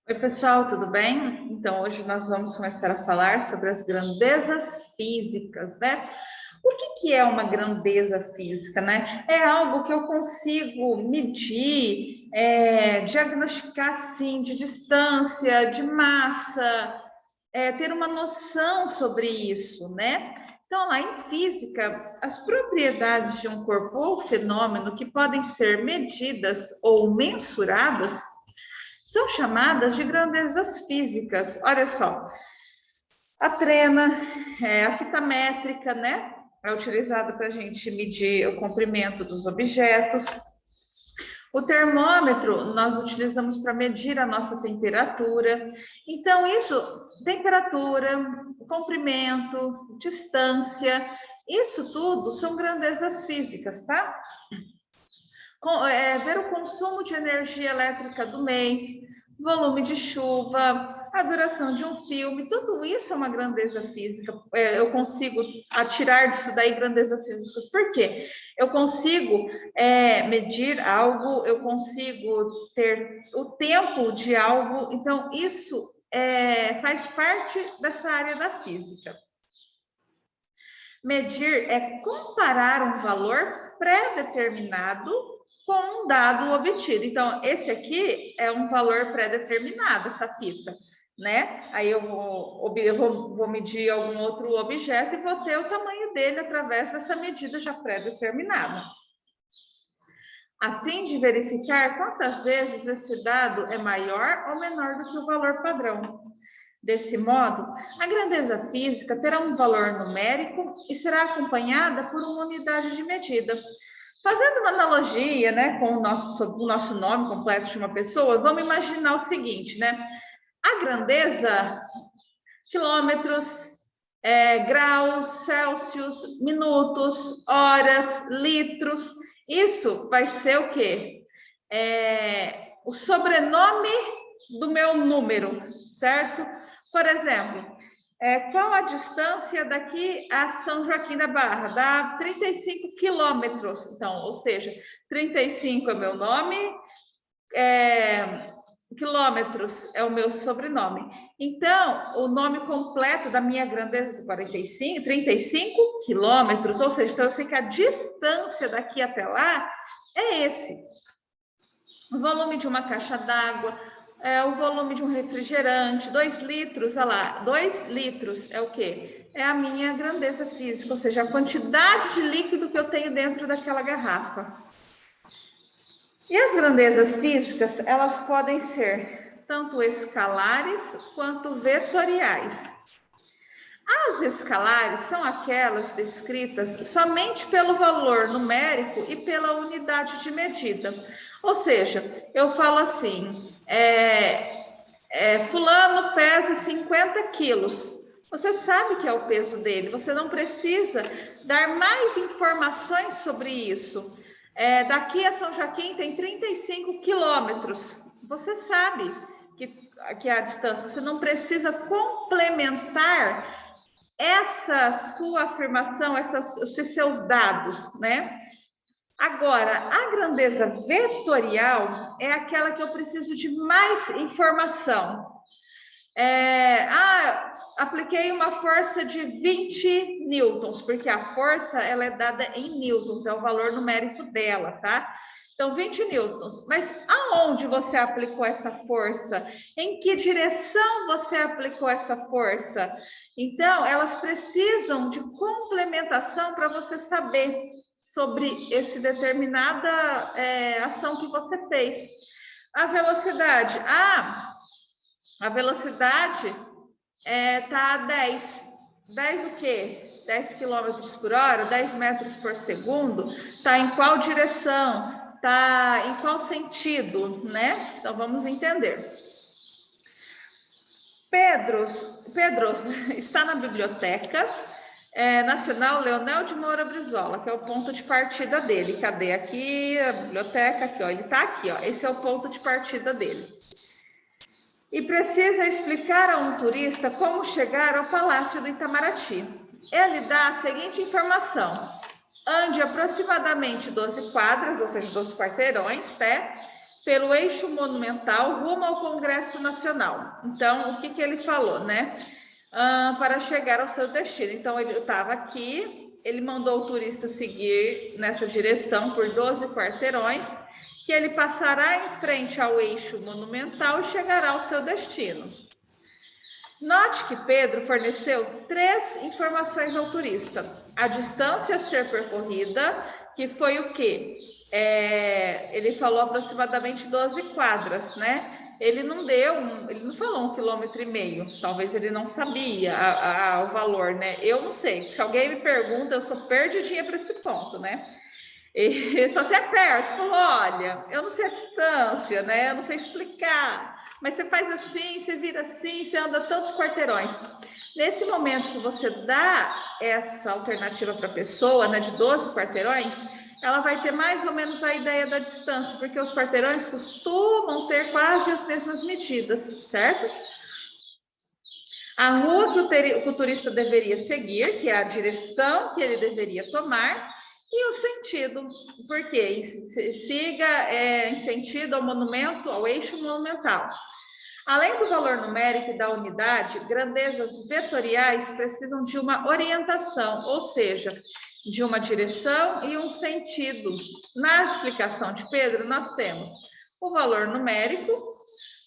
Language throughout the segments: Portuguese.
Oi, pessoal, tudo bem? Então, hoje nós vamos começar a falar sobre as grandezas físicas, né? O que é uma grandeza física, né? É algo que eu consigo medir, diagnosticar, assim, de distância, de massa, ter uma noção sobre isso, né? Então, lá em física, as propriedades de um corpo ou fenômeno que podem ser medidas ou mensuradas são chamadas de grandezas físicas. Olha só, a trena, a fita métrica, né? É utilizada para a gente medir o comprimento dos objetos. O termômetro nós utilizamos para medir a nossa temperatura. Então, isso, temperatura, comprimento, distância, isso tudo são grandezas físicas, tá? Ver o consumo de energia elétrica do mês, volume de chuva, a duração de um filme, tudo isso é uma grandeza física. Eu consigo tirar disso daí grandezas físicas. Por quê? Eu consigo medir algo, eu consigo ter o tempo de algo, então isso faz parte dessa área da física. Medir é comparar um valor pré-determinado com um dado obtido. Então, esse aqui é um valor pré-determinado, essa fita, né? Aí eu vou medir algum outro objeto e vou ter o tamanho dele através dessa medida já pré-determinada. A fim de verificar quantas vezes esse dado é maior ou menor do que o valor padrão. Desse modo, a grandeza física terá um valor numérico e será acompanhada por uma unidade de medida. Fazendo uma analogia, né, com o nosso nome completo de uma pessoa, vamos imaginar o seguinte, né? A grandeza, quilômetros, graus, Celsius, minutos, horas, litros, isso vai ser o quê? O sobrenome do meu número, certo? Por exemplo, qual a distância daqui a São Joaquim da Barra? Dá 35 quilômetros. Então, ou seja, 35 é o meu nome, quilômetros é o meu sobrenome. Então, o nome completo da minha grandeza é 35 quilômetros. Ou seja, então eu sei que a distância daqui até lá é esse. O volume de uma caixa d'água, o volume de um refrigerante, 2 litros, olha lá, 2 litros é o quê? É a minha grandeza física, ou seja, a quantidade de líquido que eu tenho dentro daquela garrafa. E as grandezas físicas, elas podem ser tanto escalares quanto vetoriais. As escalares são aquelas descritas somente pelo valor numérico e pela unidade de medida. Ou seja, eu falo assim, fulano pesa 50 quilos. Você sabe que é o peso dele, você não precisa dar mais informações sobre isso. Daqui a São Joaquim tem 35 quilômetros. Você sabe que é a distância, você não precisa complementar essa sua afirmação, esses seus dados, né? Agora, a grandeza vetorial é aquela que eu preciso de mais informação. Apliquei uma força de 20 newtons, porque a força ela é dada em newtons, é o valor numérico dela, tá? Então, 20 newtons. Mas aonde você aplicou essa força? Em que direção você aplicou essa força? Então, elas precisam de complementação para você saber sobre essa determinada ação que você fez. A velocidade. A velocidade está a 10. 10 o quê? 10 quilômetros por hora, 10 metros por segundo. Está em qual direção? Está em qual sentido, né? Então, vamos entender. Pedro está na Biblioteca Nacional Leonel de Moura Brizola, que é o ponto de partida dele. Cadê? Aqui, a biblioteca, aqui, ó. Ele está aqui, ó. Esse é o ponto de partida dele. E precisa explicar a um turista como chegar ao Palácio do Itamaraty. Ele dá a seguinte informação: ande aproximadamente 12 quadras, ou seja, 12 quarteirões, né? pelo eixo monumental rumo ao Congresso Nacional. Então, o que que ele falou, né? Para chegar ao seu destino. Então, ele estava aqui, ele mandou o turista seguir nessa direção por 12 quarteirões, que ele passará em frente ao eixo monumental e chegará ao seu destino. Note que Pedro forneceu 3 informações ao turista. A distância a ser percorrida, que foi o quê? Ele falou aproximadamente 12 quadras, né? Ele não falou 1,5 km. Talvez ele não sabia o valor, né? Eu não sei. Se alguém me pergunta, eu sou perdidinha para esse ponto, né? E se você é perto, falou, olha, eu não sei a distância, né? Eu não sei explicar, mas você faz assim, você vira assim, você anda tantos quarteirões. Nesse momento que você dá essa alternativa para a pessoa, né, de 12 quarteirões, ela vai ter mais ou menos a ideia da distância, porque os quarteirões costumam ter quase as mesmas medidas, certo? A rua que o turista deveria seguir, que é a direção que ele deveria tomar, e o sentido, porque siga em sentido ao monumento, ao eixo monumental. Além do valor numérico e da unidade, grandezas vetoriais precisam de uma orientação, ou seja, de uma direção e um sentido. Na explicação de Pedro, nós temos o valor numérico,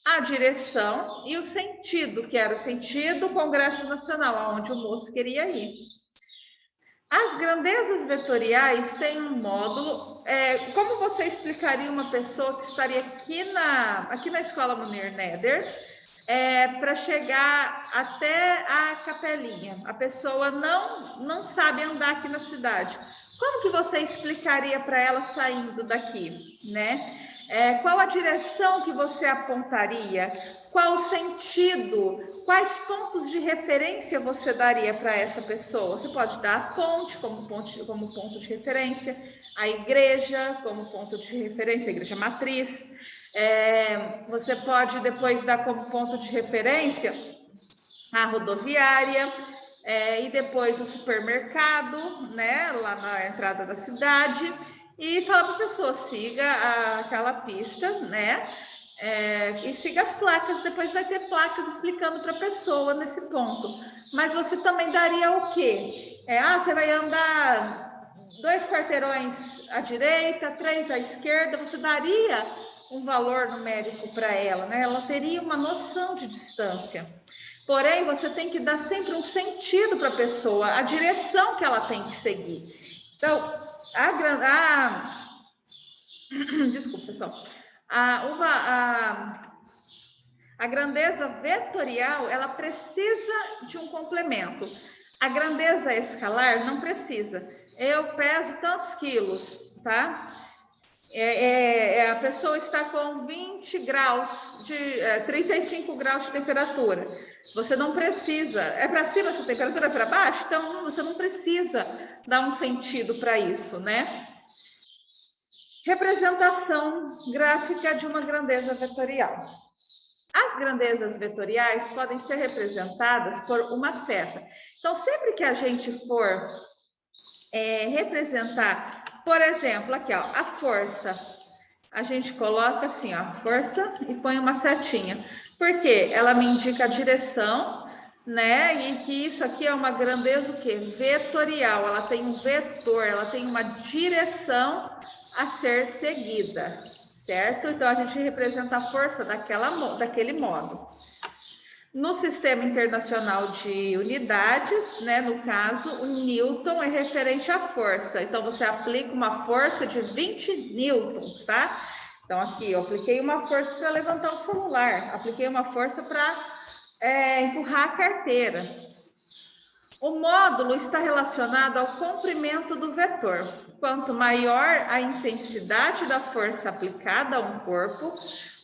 a direção e o sentido, que era o sentido do Congresso Nacional, onde o moço queria ir. As grandezas vetoriais têm um módulo. Como você explicaria uma pessoa que estaria aqui na Escola Munir Neder para chegar até a capelinha? A pessoa não sabe andar aqui na cidade. Como que você explicaria para ela saindo daqui, né? Qual a direção que você apontaria? Qual o sentido? Quais pontos de referência você daria para essa pessoa? Você pode dar a ponte como ponto de referência, a igreja como ponto de referência, a igreja matriz. Você pode depois dar como ponto de referência a rodoviária, e depois o supermercado, né, lá na entrada da cidade, e falar para a pessoa, siga aquela pista, né, e siga as placas. Depois vai ter placas explicando para a pessoa nesse ponto. Mas você também daria o quê? Você vai andar 2 quarteirões à direita, 3 à esquerda, você daria um valor numérico para ela, né? Ela teria uma noção de distância. Porém, você tem que dar sempre um sentido para a pessoa, a direção que ela tem que seguir. Então, desculpa, pessoal. A grandeza vetorial, ela precisa de um complemento. A grandeza escalar não precisa. Eu peso tantos quilos, tá? A pessoa está com 20 graus, 35 graus de temperatura. Você não precisa. É para cima essa temperatura, é para baixo? Então, você não precisa dar um sentido para isso, né? Representação gráfica de uma grandeza vetorial. As grandezas vetoriais podem ser representadas por uma seta. Então, sempre que a gente for representar, por exemplo, aqui, ó, a força, a gente coloca assim, ó, força e põe uma setinha, porque ela me indica a direção, né? E que isso aqui é uma grandeza o quê? Vetorial, ela tem um vetor, ela tem uma direção a ser seguida, certo? Então a gente representa a força daquele modo. No Sistema Internacional de Unidades, né, no caso, o Newton é referente à força. Então, você aplica uma força de 20 newtons, tá? Então, aqui, eu apliquei uma força para levantar o celular, apliquei uma força para empurrar a carteira. O módulo está relacionado ao comprimento do vetor. Quanto maior a intensidade da força aplicada a um corpo,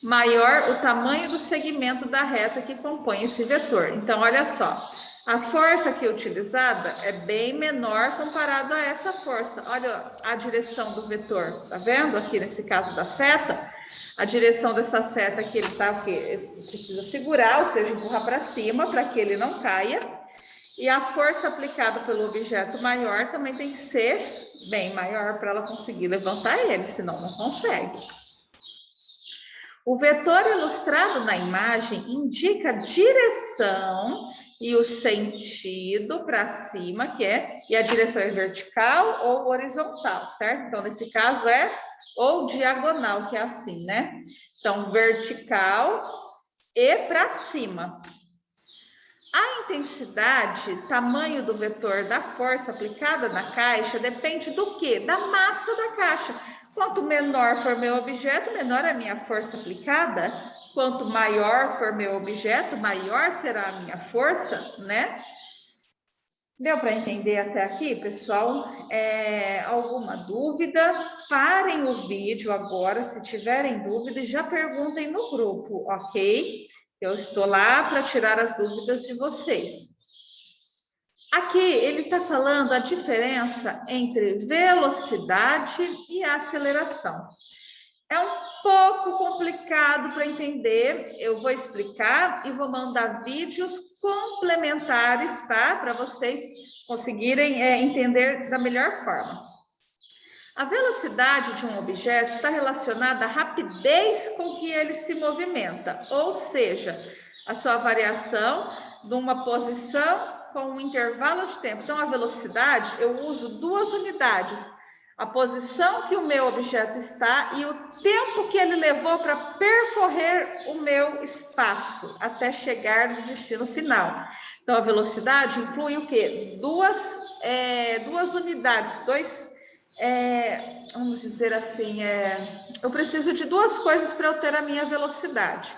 maior o tamanho do segmento da reta que compõe esse vetor. Então, olha só, a força aqui utilizada é bem menor comparado a essa força. Olha a direção do vetor, tá vendo? Aqui nesse caso da seta, a direção dessa seta aqui, ele tá o quê? Ele precisa segurar, ou seja, empurrar para cima para que ele não caia. E a força aplicada pelo objeto maior também tem que ser bem maior para ela conseguir levantar ele, senão não consegue. O vetor ilustrado na imagem indica a direção e o sentido para cima, e a direção é vertical ou horizontal, certo? Então, nesse caso é ou diagonal, que é assim, né? Então, vertical e para cima. A intensidade, tamanho do vetor da força aplicada na caixa depende do quê? Da massa da caixa. Quanto menor for meu objeto, menor é a minha força aplicada. Quanto maior for meu objeto, maior será a minha força, né? Deu para entender até aqui, pessoal? Alguma dúvida? Parem o vídeo agora, se tiverem dúvida, e já perguntem no grupo, ok? Eu estou lá para tirar as dúvidas de vocês. Aqui ele está falando a diferença entre velocidade e aceleração. É um pouco complicado para entender, eu vou explicar e vou mandar vídeos complementares, tá? Para vocês conseguirem entender da melhor forma. A velocidade de um objeto está relacionada à rapidez com que ele se movimenta, ou seja, a sua variação de uma posição com um intervalo de tempo. Então, a velocidade, eu uso duas unidades. A posição que o meu objeto está e o tempo que ele levou para percorrer o meu espaço até chegar no destino final. Então, a velocidade inclui o quê? Duas unidades, vamos dizer assim, eu preciso de duas coisas para eu ter a minha velocidade.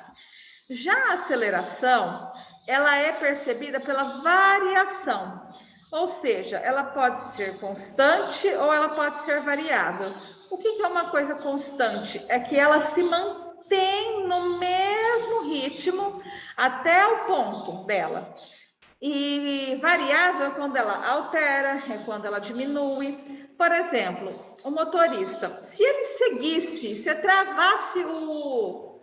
Já a aceleração, ela é percebida pela variação, ou seja, ela pode ser constante ou ela pode ser variável. O que é uma coisa constante? É que ela se mantém no mesmo ritmo até o ponto dela. E variável é quando ela altera, é quando ela diminui. Por exemplo, o motorista, se ele seguisse, se travasse o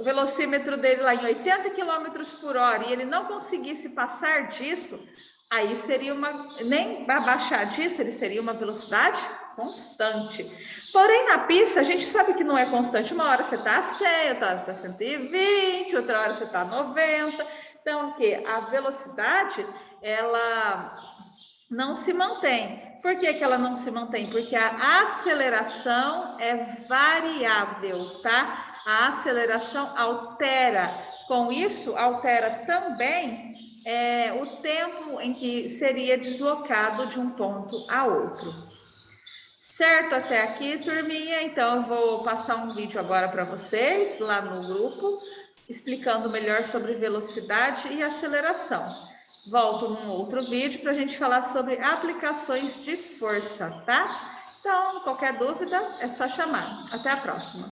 velocímetro dele lá em 80 km por hora e ele não conseguisse passar disso, aí seria nem abaixar disso, ele seria uma velocidade constante. Porém, na pista, a gente sabe que não é constante. Uma hora você está a 100, outra hora você está a 120, outra hora você está a 90. Então, o que? A velocidade, ela não se mantém. Por que ela não se mantém? Porque a aceleração é variável, tá? A aceleração altera. Com isso, altera também o tempo em que seria deslocado de um ponto a outro. Certo até aqui, turminha? Então, eu vou passar um vídeo agora para vocês lá no grupo, explicando melhor sobre velocidade e aceleração. Volto num outro vídeo para a gente falar sobre aplicações de força, tá? Então, qualquer dúvida é só chamar. Até a próxima.